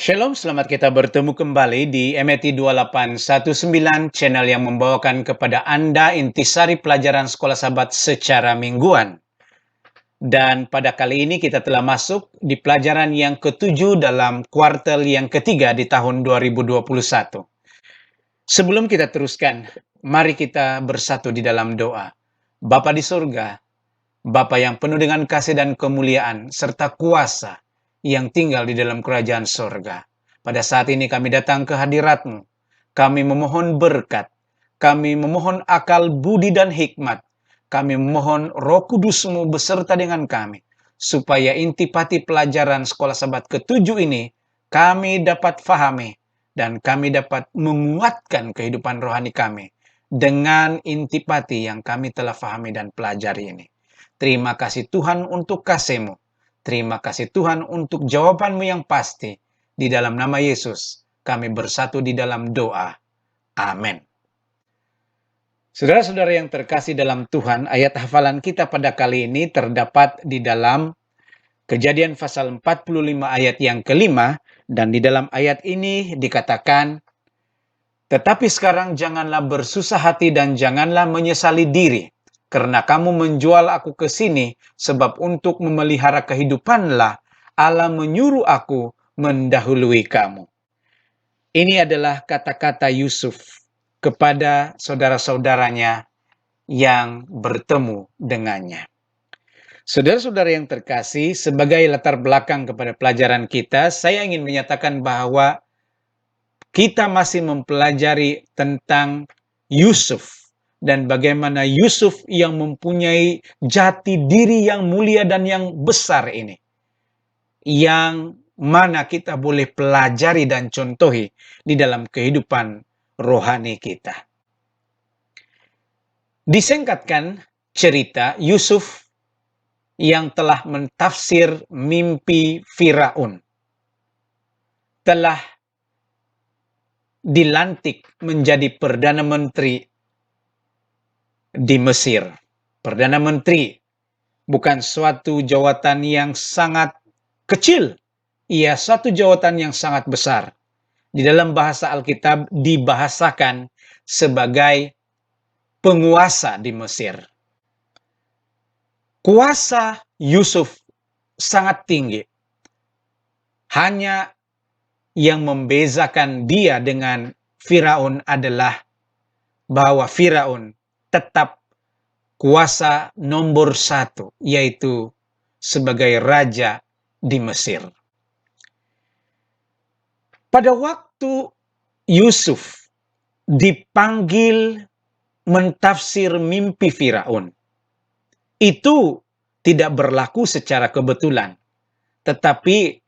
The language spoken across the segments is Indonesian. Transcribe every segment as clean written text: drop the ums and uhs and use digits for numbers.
Shalom, selamat kita bertemu kembali di MET 2819, channel yang membawakan kepada Anda intisari pelajaran sekolah sahabat secara mingguan. Dan pada kali ini kita telah masuk di pelajaran yang ketujuh dalam kuartal yang ketiga di tahun 2021. Sebelum kita teruskan, mari kita bersatu di dalam doa. Bapa di surga, Bapa yang penuh dengan kasih dan kemuliaan, serta kuasa yang tinggal di dalam kerajaan surga. Pada saat ini kami datang ke hadirat-Mu. Kami memohon berkat. Kami memohon akal, budi, dan hikmat. Kami memohon Roh Kudus-Mu beserta dengan kami. Supaya intipati pelajaran sekolah sahabat ketujuh ini kami dapat fahami dan kami dapat menguatkan kehidupan rohani kami dengan intipati yang kami telah fahami dan pelajari ini. Terima kasih Tuhan untuk kasih-Mu. Terima kasih Tuhan untuk jawaban-Mu yang pasti. Di dalam nama Yesus, kami bersatu di dalam doa. Amin. Saudara-saudara yang terkasih dalam Tuhan, ayat hafalan kita pada kali ini terdapat di dalam Kejadian pasal 45 ayat yang kelima, dan di dalam ayat ini dikatakan, tetapi sekarang janganlah bersusah hati dan janganlah menyesali diri, karena kamu menjual aku ke sini, sebab untuk memelihara kehidupanlah Allah menyuruh aku mendahului kamu. Ini adalah kata-kata Yusuf kepada saudara-saudaranya yang bertemu dengannya. Saudara-saudara yang terkasih, sebagai latar belakang kepada pelajaran kita, saya ingin menyatakan bahwa kita masih mempelajari tentang Yusuf dan bagaimana Yusuf yang mempunyai jati diri yang mulia dan yang besar ini, yang mana kita boleh pelajari dan contohi di dalam kehidupan rohani kita. Disingkatkan cerita, Yusuf yang telah mentafsir mimpi Firaun telah dilantik menjadi Perdana Menteri di Mesir. Perdana Menteri bukan suatu jawatan yang sangat kecil, ia suatu jawatan yang sangat besar. Di dalam bahasa Alkitab dibahasakan sebagai penguasa di Mesir. Kuasa Yusuf sangat tinggi. Hanya yang membezakan dia dengan Firaun adalah bahwa Firaun tetap kuasa nomor satu, yaitu sebagai raja di Mesir. Pada waktu Yusuf dipanggil mentafsir mimpi Firaun, itu tidak berlaku secara kebetulan, tetapi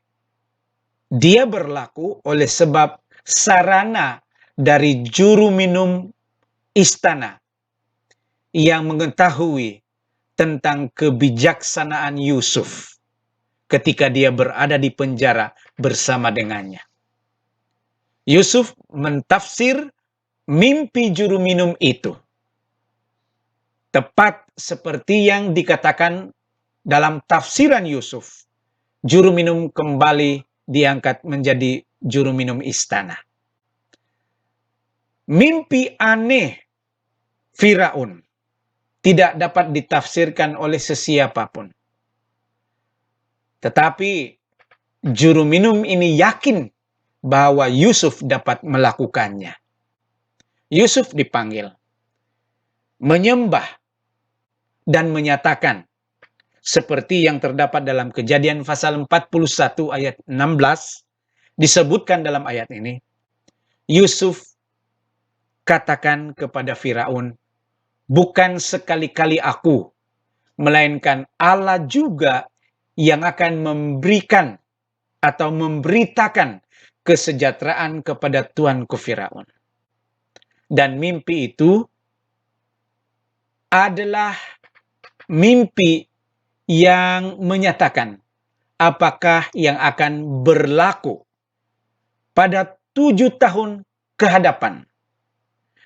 dia berlaku oleh sebab sarana dari juru minum istana yang mengetahui tentang kebijaksanaan Yusuf ketika dia berada di penjara bersama dengannya. Yusuf mentafsir mimpi juru minum itu tepat seperti yang dikatakan dalam tafsiran Yusuf. Juru minum kembali diangkat menjadi juru minum istana. Mimpi aneh Firaun tidak dapat ditafsirkan oleh sesiapapun. Tetapi juru minum ini yakin bahwa Yusuf dapat melakukannya. Yusuf dipanggil, menyembah, dan menyatakan, seperti yang terdapat dalam Kejadian pasal 41 ayat 16, disebutkan dalam ayat ini, Yusuf katakan kepada Firaun, bukan sekali-kali aku, melainkan Allah juga yang akan memberikan atau memberitakan kesejahteraan kepada tuanku Firaun. Dan mimpi itu adalah mimpi yang menyatakan apakah yang akan berlaku pada 7 tahun ke hadapan.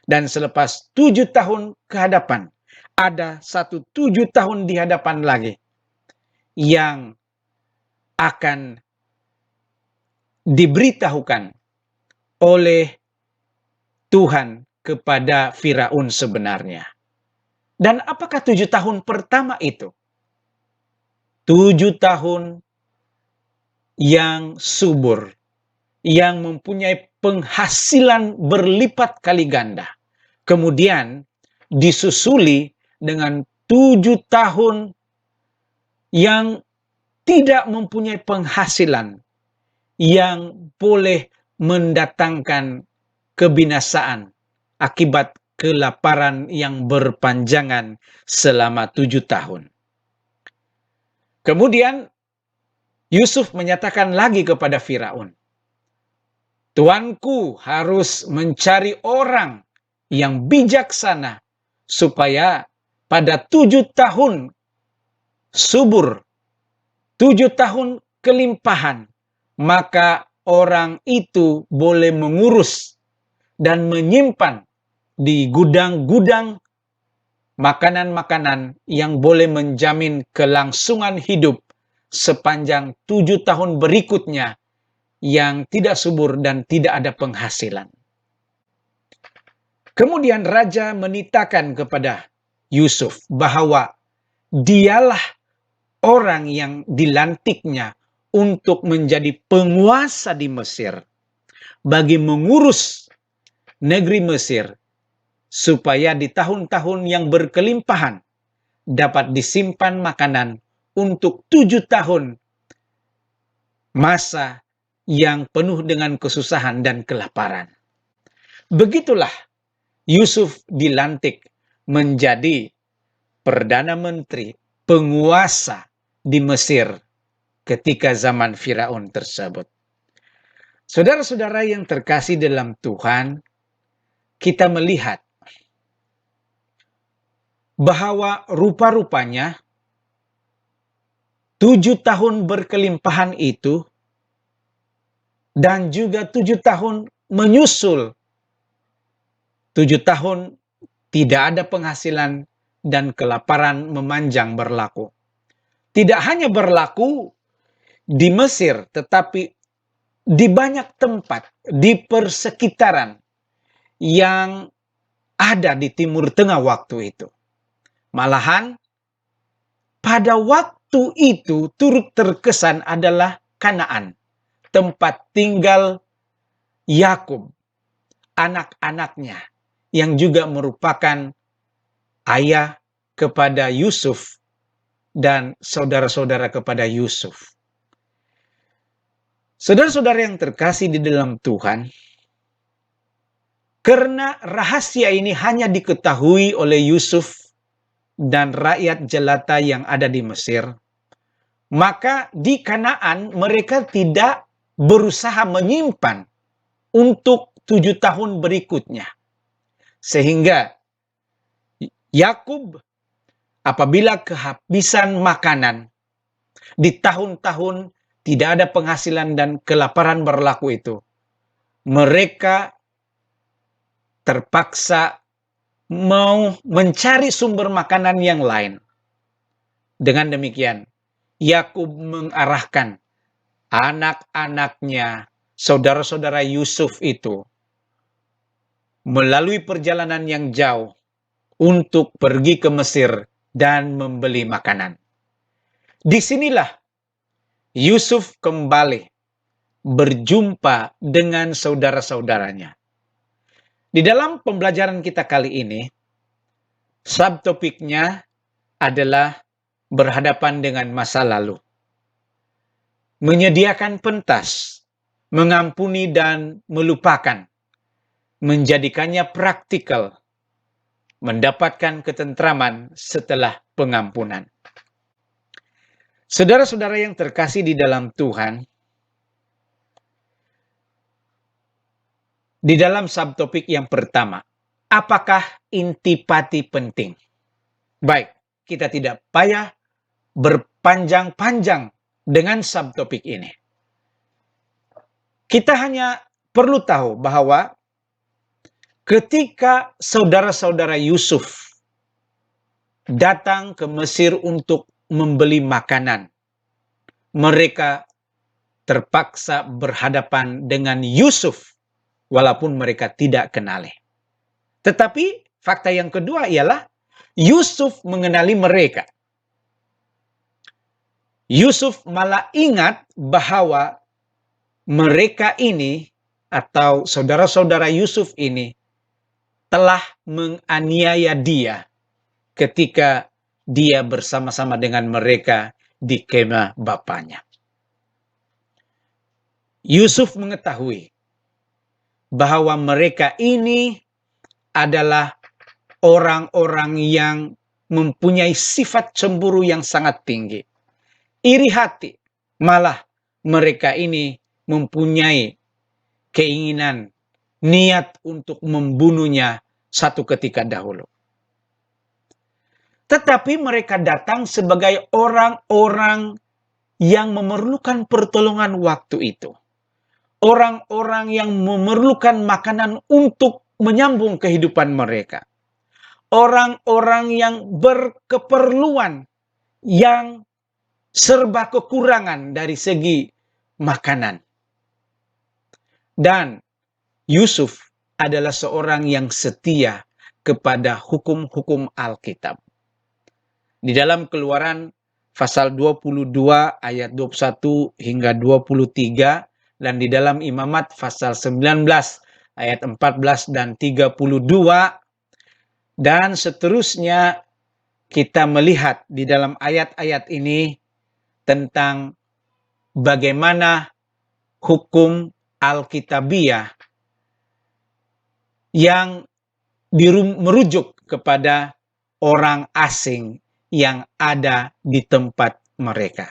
Dan selepas 7 tahun ke hadapan, ada 7 tahun di hadapan lagi yang akan diberitahukan oleh Tuhan kepada Firaun sebenarnya. Dan apakah 7 tahun pertama itu? 7 tahun yang subur, yang mempunyai penghasilan berlipat kali ganda. Kemudian disusuli dengan 7 tahun yang tidak mempunyai penghasilan, yang boleh mendatangkan kebinasaan akibat kelaparan yang berpanjangan selama 7 tahun. Kemudian Yusuf menyatakan lagi kepada Firaun, "Tuanku harus mencari orang yang bijaksana supaya pada 7 tahun subur, 7 tahun kelimpahan, maka orang itu boleh mengurus dan menyimpan di gudang-gudang makanan-makanan yang boleh menjamin kelangsungan hidup sepanjang 7 tahun berikutnya yang tidak subur dan tidak ada penghasilan." Kemudian raja menitahkan kepada Yusuf bahwa dialah orang yang dilantiknya untuk menjadi penguasa di Mesir bagi mengurus negeri Mesir, supaya di tahun-tahun yang berkelimpahan dapat disimpan makanan untuk 7 tahun masa yang penuh dengan kesusahan dan kelaparan. Begitulah Yusuf dilantik menjadi Perdana Menteri, penguasa di Mesir ketika zaman Firaun tersebut. Saudara-saudara yang terkasih dalam Tuhan, kita melihat bahwa rupa-rupanya 7 tahun berkelimpahan itu dan juga 7 tahun menyusul 7 tahun tidak ada penghasilan dan kelaparan memanjang berlaku. Tidak hanya berlaku di Mesir, tetapi di banyak tempat di persekitaran yang ada di Timur Tengah waktu itu. Malahan pada waktu itu turut terkesan adalah Kanaan, tempat tinggal Yakub, anak-anaknya, yang juga merupakan ayah kepada Yusuf dan saudara-saudara kepada Yusuf. Saudara-saudara yang terkasih di dalam Tuhan, karena rahasia ini hanya diketahui oleh Yusuf dan rakyat jelata yang ada di Mesir, maka di Kanaan mereka tidak berusaha menyimpan untuk 7 tahun berikutnya. Sehingga Yakub apabila kehabisan makanan di tahun-tahun tidak ada penghasilan dan kelaparan berlaku itu, mereka terpaksa mau mencari sumber makanan yang lain. Dengan demikian, Yakub mengarahkan anak-anaknya, saudara-saudara Yusuf itu, melalui perjalanan yang jauh untuk pergi ke Mesir dan membeli makanan. Disinilah Yusuf kembali berjumpa dengan saudara-saudaranya. Di dalam pembelajaran kita kali ini, subtopiknya adalah berhadapan dengan masa lalu. Menyediakan pentas, mengampuni dan melupakan, menjadikannya praktikal, mendapatkan ketentraman setelah pengampunan. Saudara-saudara yang terkasih di dalam Tuhan, di dalam subtopik yang pertama, apakah intipati penting? Baik, kita tidak payah berpanjang-panjang dengan subtopik ini. Kita hanya perlu tahu bahwa ketika saudara-saudara Yusuf datang ke Mesir untuk membeli makanan, mereka terpaksa berhadapan dengan Yusuf walaupun mereka tidak kenali. Tetapi fakta yang kedua ialah Yusuf mengenali mereka. Yusuf malah ingat bahwa mereka ini atau saudara-saudara Yusuf ini telah menganiaya dia ketika dia bersama-sama dengan mereka di kemah bapaknya. Yusuf mengetahui bahwa mereka ini adalah orang-orang yang mempunyai sifat cemburu yang sangat tinggi. Iri hati, malah mereka ini mempunyai keinginan, niat untuk membunuhnya satu ketika dahulu. Tetapi mereka datang sebagai orang-orang yang memerlukan pertolongan waktu itu. Orang-orang yang memerlukan makanan untuk menyambung kehidupan mereka. Orang-orang yang berkeperluan, yang serba kekurangan dari segi makanan. Dan Yusuf adalah seorang yang setia kepada hukum-hukum Alkitab. Di dalam Keluaran pasal 22 ayat 21 hingga 23 dan di dalam Imamat pasal 19 ayat 14 dan 32 dan seterusnya, kita melihat di dalam ayat-ayat ini tentang bagaimana hukum Alkitabiah yang merujuk kepada orang asing yang ada di tempat mereka.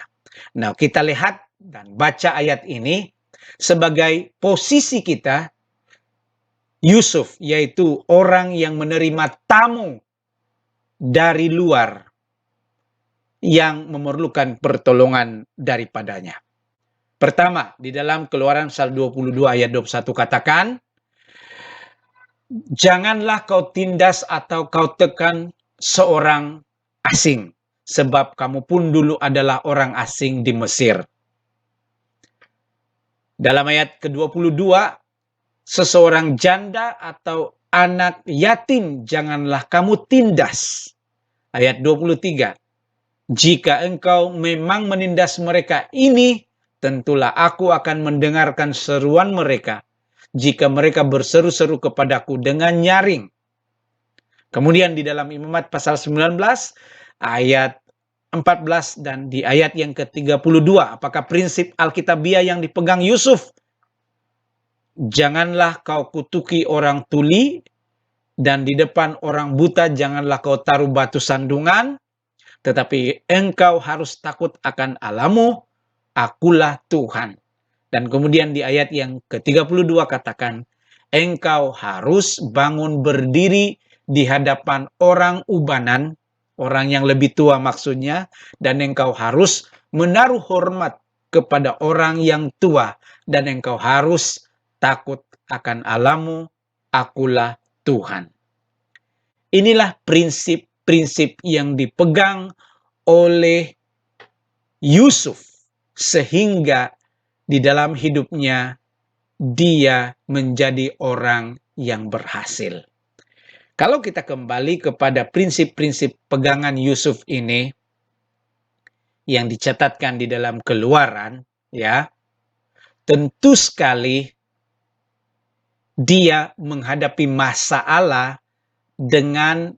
Nah, kita lihat dan baca ayat ini sebagai posisi kita, Yusuf, yaitu orang yang menerima tamu dari luar yang memerlukan pertolongan daripadanya. Pertama, di dalam Keluaran pasal 22 ayat 21 katakan, janganlah kau tindas atau kau tekan seorang asing, sebab kamu pun dulu adalah orang asing di Mesir. Dalam ayat ke-22, seseorang janda atau anak yatim janganlah kamu tindas. Ayat 23, jika engkau memang menindas mereka ini, tentulah aku akan mendengarkan seruan mereka jika mereka berseru-seru kepadaku dengan nyaring. Kemudian di dalam Imamat pasal 19 ayat 14 dan di ayat yang ke-32, apakah prinsip Alkitabiah yang dipegang Yusuf? Janganlah kau kutuki orang tuli, dan di depan orang buta janganlah kau taruh batu sandungan, tetapi engkau harus takut akan Allahmu, akulah Tuhan. Dan kemudian di ayat yang ke-32 katakan, engkau harus bangun berdiri di hadapan orang ubanan, orang yang lebih tua maksudnya, dan engkau harus menaruh hormat kepada orang yang tua, dan engkau harus takut akan Allahmu, akulah Tuhan. Inilah prinsip-prinsip yang dipegang oleh Yusuf, sehingga di dalam hidupnya dia menjadi orang yang berhasil. Kalau kita kembali kepada prinsip-prinsip pegangan Yusuf ini yang dicatatkan di dalam Keluaran, ya, tentu sekali dia menghadapi masalah dengan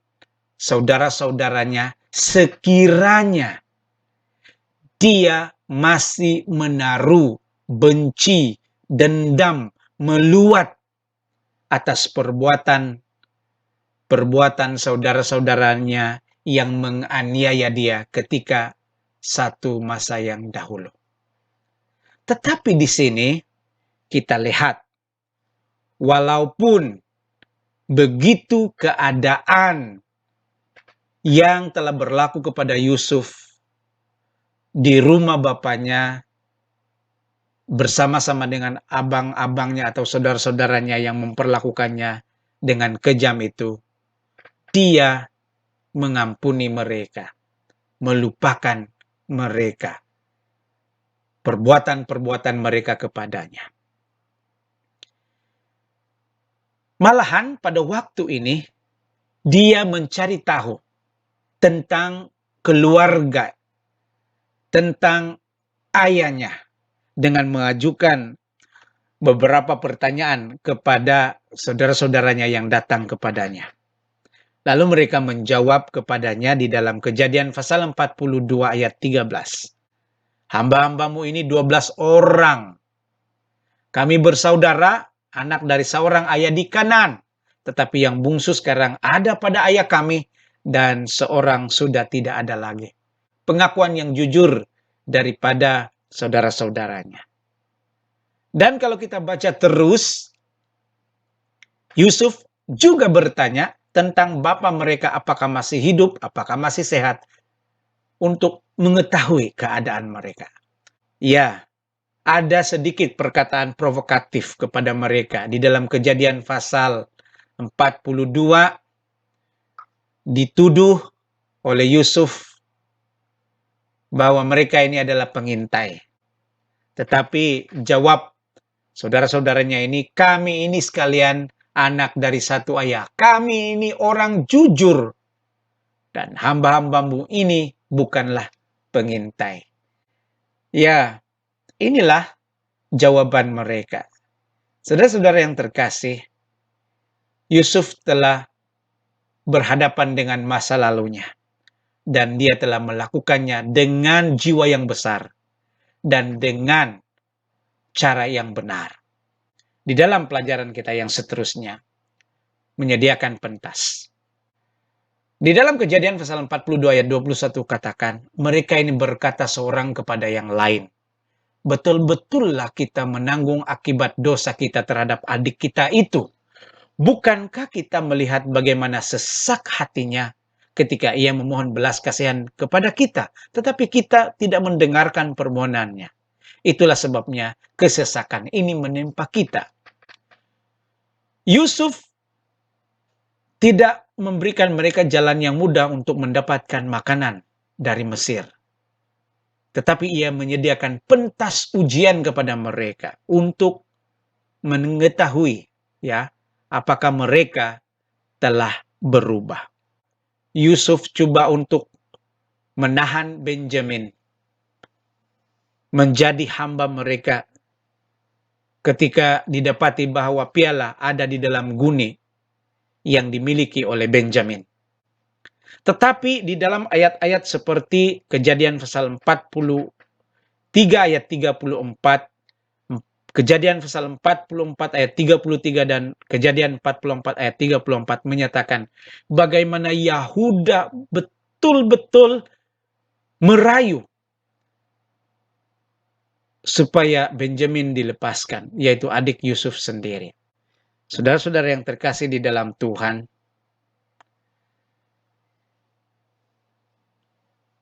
saudara-saudaranya sekiranya dia masih menaruh benci, dendam, meluat atas perbuatan saudara-saudaranya yang menganiaya dia ketika satu masa yang dahulu. Tetapi di sini kita lihat, walaupun begitu keadaan yang telah berlaku kepada Yusuf di rumah bapaknya bersama-sama dengan abang-abangnya atau saudara-saudaranya yang memperlakukannya dengan kejam itu, dia mengampuni mereka, melupakan mereka. perbuatan-perbuatan mereka kepadanya. Malahan pada waktu ini, dia mencari tahu tentang keluarga, tentang ayahnya, dengan mengajukan beberapa pertanyaan kepada saudara-saudaranya yang datang kepadanya. Lalu mereka menjawab kepadanya di dalam Kejadian pasal 42 ayat 13. Hamba-hambamu ini 12 orang. Kami bersaudara, anak dari seorang ayah di Kanaan. Tetapi yang bungsu sekarang ada pada ayah kami dan seorang sudah tidak ada lagi. Pengakuan yang jujur daripada saudara-saudaranya. Dan kalau kita baca terus, Yusuf juga bertanya tentang bapa mereka apakah masih hidup, apakah masih sehat, untuk mengetahui keadaan mereka. Ya, ada sedikit perkataan provokatif kepada mereka di dalam Kejadian pasal 42, dituduh oleh Yusuf bahwa mereka ini adalah pengintai. Tetapi jawab saudara-saudaranya ini, kami ini sekalian anak dari satu ayah. Kami ini orang jujur. Dan hamba-hambamu ini bukanlah pengintai. Ya, inilah jawaban mereka. Saudara-saudara yang terkasih, Yusuf telah berhadapan dengan masa lalunya. Dan dia telah melakukannya dengan jiwa yang besar. Dan dengan cara yang benar. Di dalam pelajaran kita yang seterusnya, menyediakan pentas. Di dalam Kejadian pasal 42 ayat 21 katakan, mereka ini berkata seorang kepada yang lain, betul-betullah kita menanggung akibat dosa kita terhadap adik kita itu. Bukankah kita melihat bagaimana sesak hatinya ketika ia memohon belas kasihan kepada kita, tetapi kita tidak mendengarkan permohonannya. Itulah sebabnya kesesakan ini menimpa kita. Yusuf tidak memberikan mereka jalan yang mudah untuk mendapatkan makanan dari Mesir. Tetapi ia menyediakan pentas ujian kepada mereka untuk mengetahui ya apakah mereka telah berubah. Yusuf coba untuk menahan Benjamin menjadi hamba mereka ketika didapati bahwa piala ada di dalam guni yang dimiliki oleh Benjamin. Tetapi di dalam ayat-ayat seperti Kejadian pasal 43 ayat 34, Kejadian pasal 44 ayat 33 dan Kejadian 44 ayat 34 menyatakan bagaimana Yahuda betul-betul merayu supaya Benjamin dilepaskan, yaitu adik Yusuf sendiri. Saudara-saudara yang terkasih di dalam Tuhan,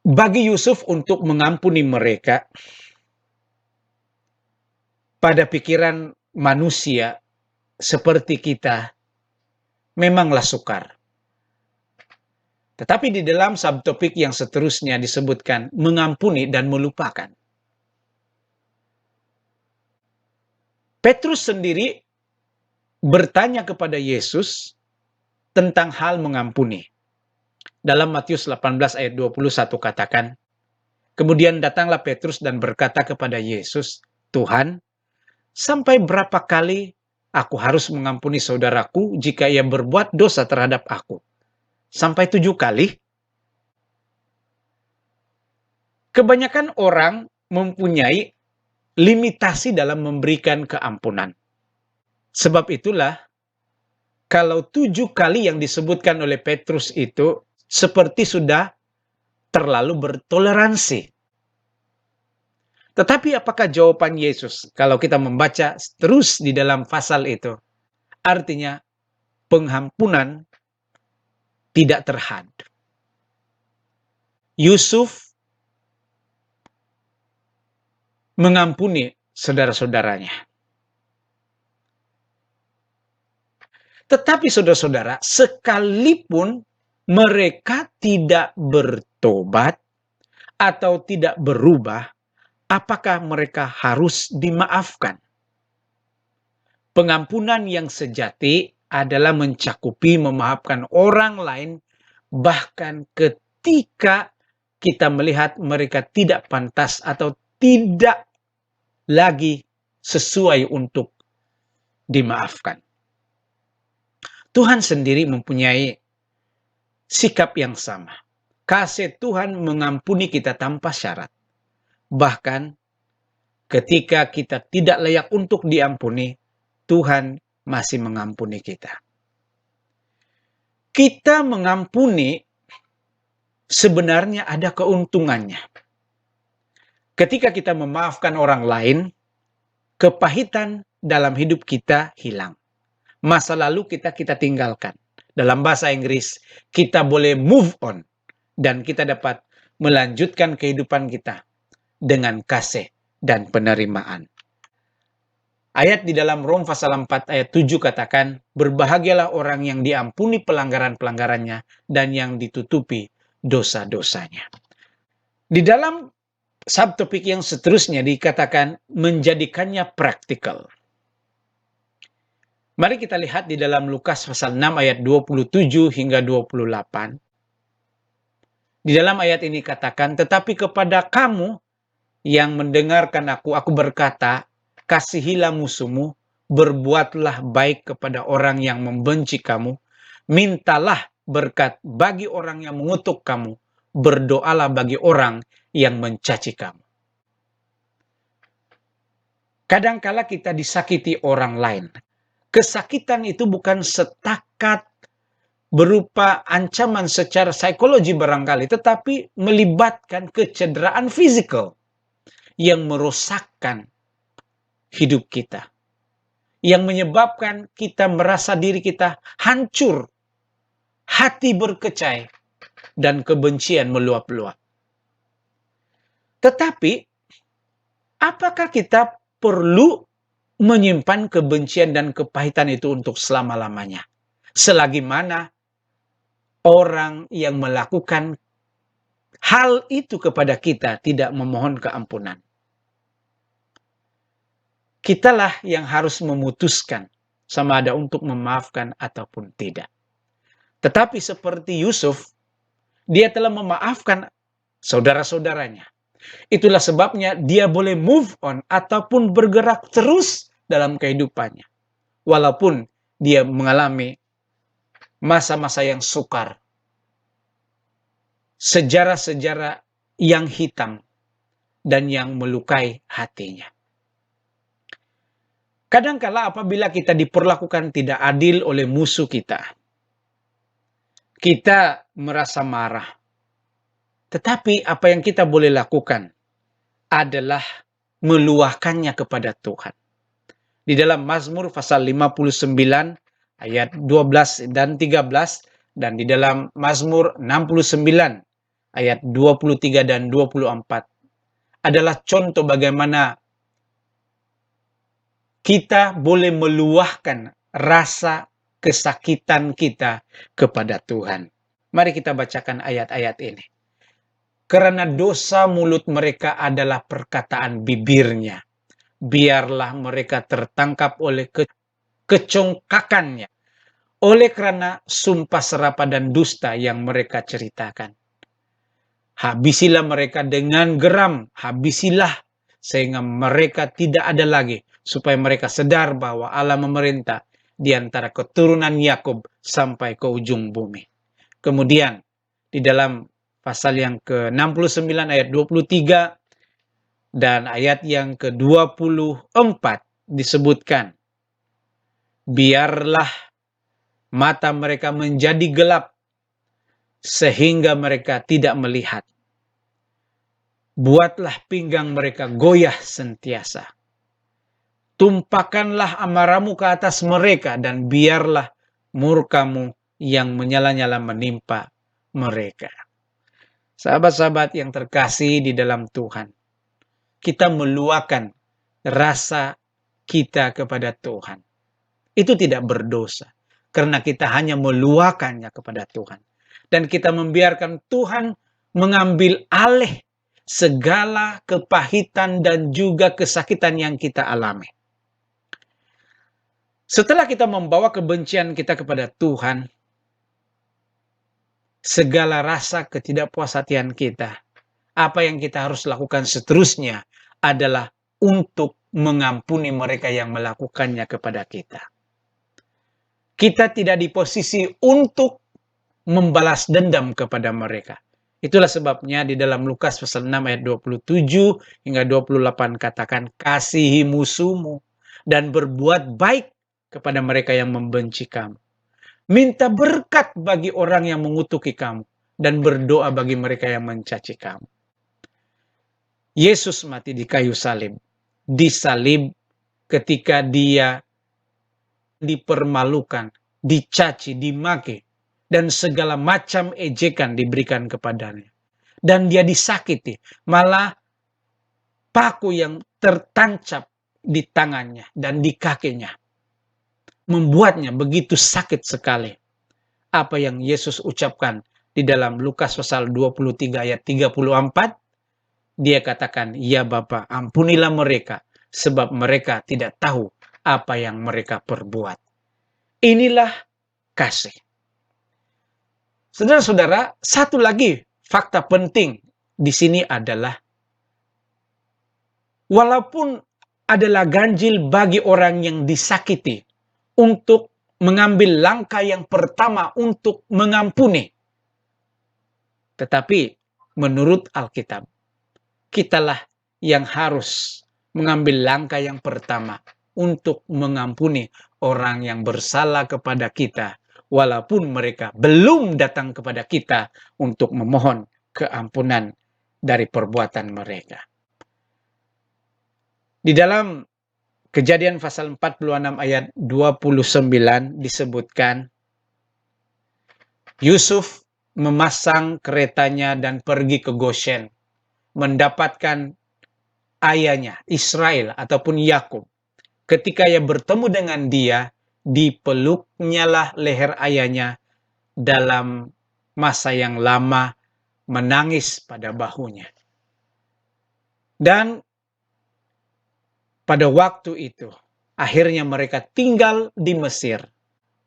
bagi Yusuf untuk mengampuni mereka, pada pikiran manusia seperti kita, memanglah sukar. Tetapi di dalam subtopik yang seterusnya disebutkan mengampuni dan melupakan. Petrus sendiri bertanya kepada Yesus tentang hal mengampuni. Dalam Matius 18 ayat 21 katakan, kemudian datanglah Petrus dan berkata kepada Yesus, Tuhan, sampai berapa kali aku harus mengampuni saudaraku jika ia berbuat dosa terhadap aku? Sampai 7 kali? Kebanyakan orang mempunyai limitasi dalam memberikan keampunan. Sebab itulah, kalau 7 kali yang disebutkan oleh Petrus itu seperti sudah terlalu bertoleransi. Tetapi apakah jawaban Yesus kalau kita membaca terus di dalam pasal itu? Artinya pengampunan tidak terhad. Yusuf mengampuni saudara-saudaranya. Tetapi saudara-saudara, sekalipun mereka tidak bertobat atau tidak berubah, apakah mereka harus dimaafkan? Pengampunan yang sejati adalah mencakupi memaafkan orang lain bahkan ketika kita melihat mereka tidak pantas atau tidak lagi sesuai untuk dimaafkan. Tuhan sendiri mempunyai sikap yang sama. Kasih Tuhan mengampuni kita tanpa syarat. Bahkan ketika kita tidak layak untuk diampuni, Tuhan masih mengampuni kita. Kita mengampuni sebenarnya ada keuntungannya. Ketika kita memaafkan orang lain, kepahitan dalam hidup kita hilang. Masa lalu kita tinggalkan. Dalam bahasa Inggris, kita boleh move on. Dan kita dapat melanjutkan kehidupan kita dengan kasih dan penerimaan. Ayat di dalam Rom pasal 4 ayat 7 katakan, berbahagialah orang yang diampuni pelanggaran-pelanggarannya dan yang ditutupi dosa-dosanya. Di dalam subtopik yang seterusnya dikatakan menjadikannya praktikal. Mari kita lihat di dalam Lukas pasal 6 ayat 27 hingga 28. Di dalam ayat ini katakan, tetapi kepada kamu yang mendengarkan aku berkata, kasihilah musuhmu, berbuatlah baik kepada orang yang membenci kamu, mintalah berkat bagi orang yang mengutuk kamu, berdoalah bagi orang yang mencaci kamu. Kadangkala kita disakiti orang lain. Kesakitan itu bukan setakat berupa ancaman secara psikologi barangkali, tetapi melibatkan kecederaan fisikal yang merosakkan hidup kita, yang menyebabkan kita merasa diri kita hancur, hati berkecai, dan kebencian meluap-luap. Tetapi, apakah kita perlu menyimpan kebencian dan kepahitan itu untuk selama-lamanya? Selagi mana orang yang melakukan hal itu kepada kita tidak memohon keampunan. Kitalah yang harus memutuskan sama ada untuk memaafkan ataupun tidak. Tetapi seperti Yusuf, dia telah memaafkan saudara-saudaranya. Itulah sebabnya dia boleh move on ataupun bergerak terus dalam kehidupannya. Walaupun dia mengalami masa-masa yang sukar. Sejarah-sejarah yang hitam dan yang melukai hatinya. Kadangkala apabila kita diperlakukan tidak adil oleh musuh kita merasa marah. Tetapi apa yang kita boleh lakukan adalah meluahkannya kepada Tuhan. Di dalam Mazmur pasal 59 ayat 12 dan 13 dan di dalam Mazmur 69 ayat 23 dan 24 adalah contoh bagaimana kita boleh meluahkan rasa kesakitan kita kepada Tuhan. Mari kita bacakan ayat-ayat ini. Karena dosa mulut mereka adalah perkataan bibirnya. Biarlah mereka tertangkap oleh kecongkakannya. Oleh karena sumpah serapah dan dusta yang mereka ceritakan. Habisilah mereka dengan geram. Habisilah sehingga mereka tidak ada lagi. Supaya mereka sadar bahwa Allah memerintah di antara keturunan Yakub sampai ke ujung bumi. Kemudian di dalam pasal yang ke-69 ayat 23 dan ayat yang ke-24 disebutkan, biarlah mata mereka menjadi gelap sehingga mereka tidak melihat. Buatlah pinggang mereka goyah sentiasa. Tumpahkanlah amarahmu ke atas mereka dan biarlah murkamu yang menyala-nyala menimpa mereka. Sahabat-sahabat yang terkasih di dalam Tuhan, kita meluahkan rasa kita kepada Tuhan. Itu tidak berdosa, karena kita hanya meluahkannya kepada Tuhan. Dan kita membiarkan Tuhan mengambil alih segala kepahitan dan juga kesakitan yang kita alami. Setelah kita membawa kebencian kita kepada Tuhan, segala rasa ketidakpuas hatian kita, apa yang kita harus lakukan seterusnya adalah untuk mengampuni mereka yang melakukannya kepada kita. Kita tidak di posisi untuk membalas dendam kepada mereka. Itulah sebabnya di dalam Lukas pasal 6 ayat 27 hingga 28 katakan, kasihi musuhmu dan berbuat baik kepada mereka yang membenci kamu. Minta berkat bagi orang yang mengutuki kamu dan berdoa bagi mereka yang mencaci kamu. Yesus mati di kayu salib. Disalib ketika dia dipermalukan, dicaci, dimaki, dan segala macam ejekan diberikan kepadanya. Dan dia disakiti, malah paku yang tertancap di tangannya dan di kakinya membuatnya begitu sakit sekali. Apa yang Yesus ucapkan di dalam Lukas pasal 23 ayat 34, dia katakan, ya Bapa, ampunilah mereka, sebab mereka tidak tahu apa yang mereka perbuat. Inilah kasih. Saudara-saudara, satu lagi fakta penting di sini adalah, walaupun adalah ganjil bagi orang yang disakiti untuk mengambil langkah yang pertama untuk mengampuni. Tetapi menurut Alkitab, kitalah yang harus mengambil langkah yang pertama untuk mengampuni orang yang bersalah kepada kita, walaupun mereka belum datang kepada kita untuk memohon keampunan dari perbuatan mereka. Di dalam Kejadian pasal 46 ayat 29 disebutkan, Yusuf memasang keretanya dan pergi ke Goshen, mendapatkan ayahnya Israel ataupun Yakub. Ketika ia bertemu dengan dia, dipeluknyalah leher ayahnya dalam masa yang lama, menangis pada bahunya. Dan pada waktu itu, akhirnya mereka tinggal di Mesir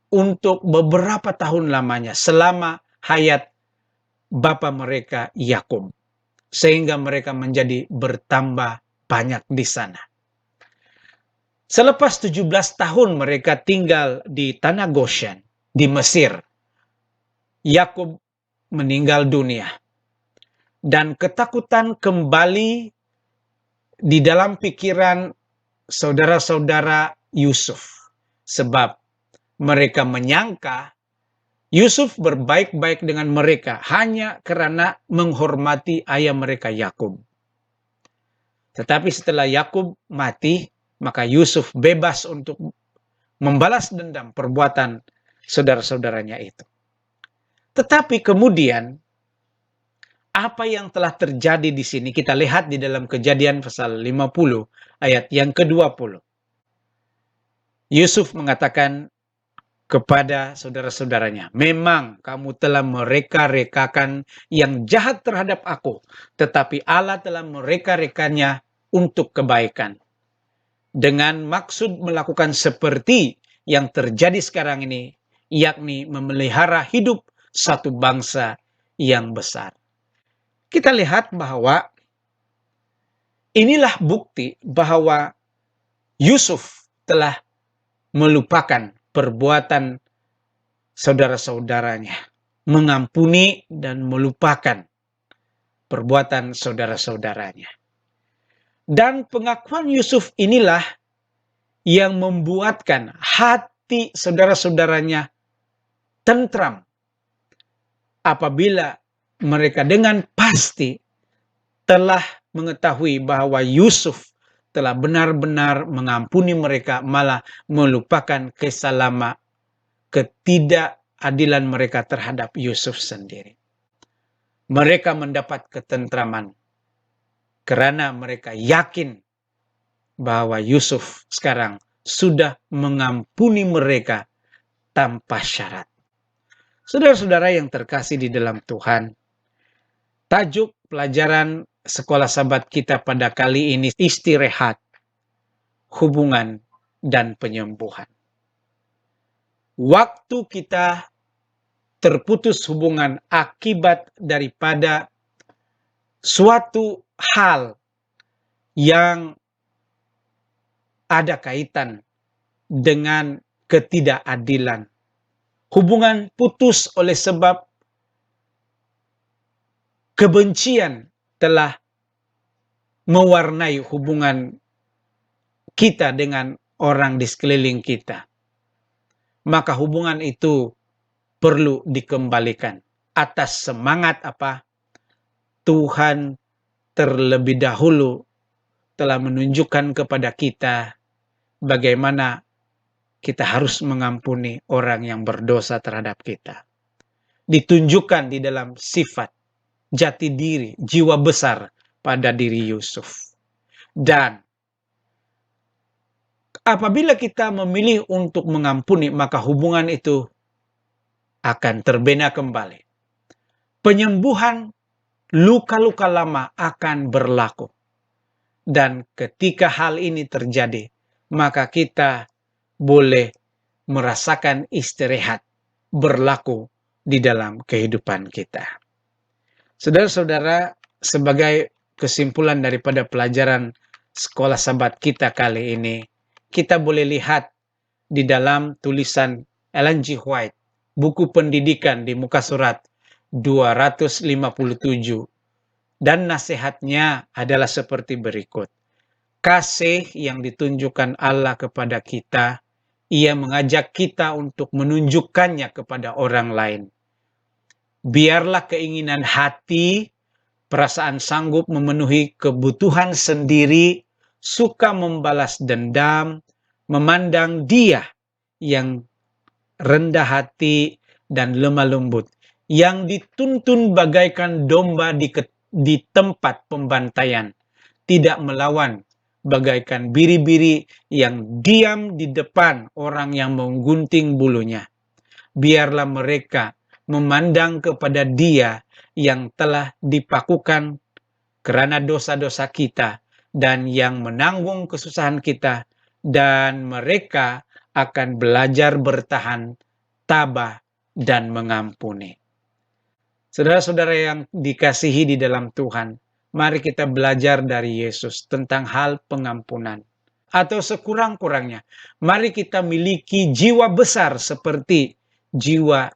untuk beberapa tahun lamanya, selama hayat bapa mereka Yakub, sehingga mereka menjadi bertambah banyak di sana. Selepas 17 tahun mereka tinggal di tanah Goshen, di Mesir, Yakub meninggal dunia. Dan ketakutan kembali di dalam pikiran saudara-saudara Yusuf. Sebab mereka menyangka Yusuf berbaik-baik dengan mereka hanya karena menghormati ayah mereka Yakub. Tetapi setelah Yakub mati, maka Yusuf bebas untuk membalas dendam perbuatan saudara-saudaranya itu. Tetapi kemudian, apa yang telah terjadi di sini kita lihat di dalam Kejadian pasal 50 ayat yang ke-20. Yusuf mengatakan kepada saudara-saudaranya, memang kamu telah mereka-rekakan yang jahat terhadap aku, tetapi Allah telah mereka-rekannya untuk kebaikan. Dengan maksud melakukan seperti yang terjadi sekarang ini, yakni memelihara hidup satu bangsa yang besar. Kita lihat bahwa inilah bukti bahwa Yusuf telah melupakan perbuatan saudara-saudaranya, mengampuni dan melupakan perbuatan saudara-saudaranya. Dan pengakuan Yusuf inilah yang membuatkan hati saudara-saudaranya tentram apabila mereka dengan pasti telah mengetahui bahwa Yusuf telah benar-benar mengampuni mereka, malah melupakan ketidakadilan mereka terhadap Yusuf sendiri. Mereka mendapat ketentraman karena mereka yakin bahwa Yusuf sekarang sudah mengampuni mereka tanpa syarat. Saudara-saudara yang terkasih di dalam Tuhan, tajuk pelajaran sekolah sahabat kita pada kali ini istirahat, hubungan, dan penyembuhan. Waktu kita terputus hubungan akibat daripada suatu hal yang ada kaitan dengan ketidakadilan. Hubungan putus oleh sebab kebencian telah mewarnai hubungan kita dengan orang di sekeliling kita. Maka hubungan itu perlu dikembalikan atas semangat apa? Tuhan terlebih dahulu telah menunjukkan kepada kita bagaimana kita harus mengampuni orang yang berdosa terhadap kita. Ditunjukkan di dalam sifat, jati diri, jiwa besar pada diri Yusuf. Dan apabila kita memilih untuk mengampuni, maka hubungan itu akan terbina kembali. Penyembuhan luka-luka lama akan berlaku. Dan ketika hal ini terjadi, maka kita boleh merasakan istirahat berlaku di dalam kehidupan kita. Saudara-saudara, sebagai kesimpulan daripada pelajaran sekolah sahabat kita kali ini, kita boleh lihat di dalam tulisan Ellen G. White, buku pendidikan di muka surat 257, dan nasihatnya adalah seperti berikut. Kasih yang ditunjukkan Allah kepada kita, Ia mengajak kita untuk menunjukkannya kepada orang lain. Biarlah keinginan hati, perasaan sanggup memenuhi kebutuhan sendiri, suka membalas dendam, memandang Dia yang rendah hati dan lemah lembut, yang dituntun bagaikan domba di tempat pembantaian, tidak melawan bagaikan biri-biri yang diam di depan orang yang menggunting bulunya. Biarlah mereka memandang kepada Dia yang telah dipakukan karena dosa-dosa kita dan yang menanggung kesusahan kita, dan mereka akan belajar bertahan, tabah, dan mengampuni. Saudara-saudara yang dikasihi di dalam Tuhan, mari kita belajar dari Yesus tentang hal pengampunan. Atau sekurang-kurangnya, mari kita miliki jiwa besar seperti jiwa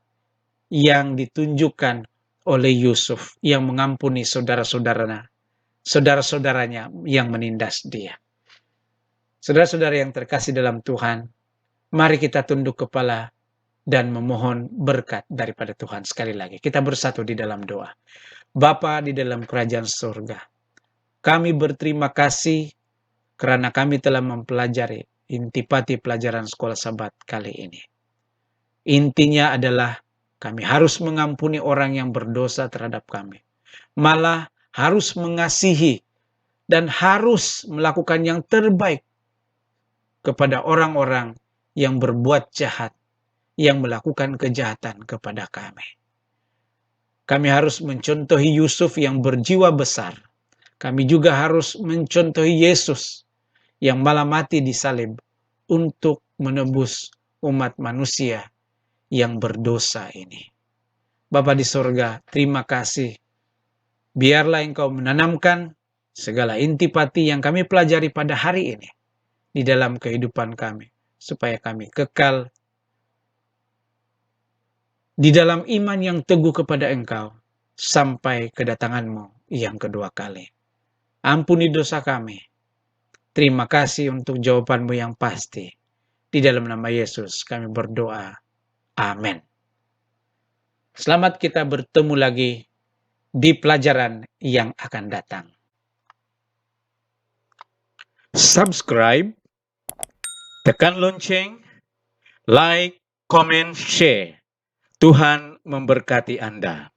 yang ditunjukkan oleh Yusuf yang mengampuni saudara-saudaranya yang menindas dia. Saudara-saudara yang terkasih dalam Tuhan, mari kita tunduk kepala dan memohon berkat daripada Tuhan. Sekali lagi, kita bersatu di dalam doa. Bapa di dalam kerajaan surga, kami berterima kasih karena kami telah mempelajari intipati pelajaran sekolah sahabat kali ini. Intinya adalah kami harus mengampuni orang yang berdosa terhadap kami. Malah harus mengasihi dan harus melakukan yang terbaik kepada orang-orang yang berbuat jahat, yang melakukan kejahatan kepada kami. Kami harus mencontohi Yusuf yang berjiwa besar. Kami juga harus mencontohi Yesus yang malah mati di salib untuk menebus umat manusia yang berdosa ini. Bapa di sorga, terima kasih. Biarlah Engkau menanamkan segala intipati yang kami pelajari pada hari ini di dalam kehidupan kami, supaya kami kekal di dalam iman yang teguh kepada Engkau sampai kedatangan-Mu yang kedua kali. Ampuni dosa kami. Terima kasih untuk jawaban-Mu yang pasti. Di dalam nama Yesus kami berdoa. Amin. Selamat kita bertemu lagi di pelajaran yang akan datang. Subscribe, tekan lonceng, like, comment, share. Tuhan memberkati Anda.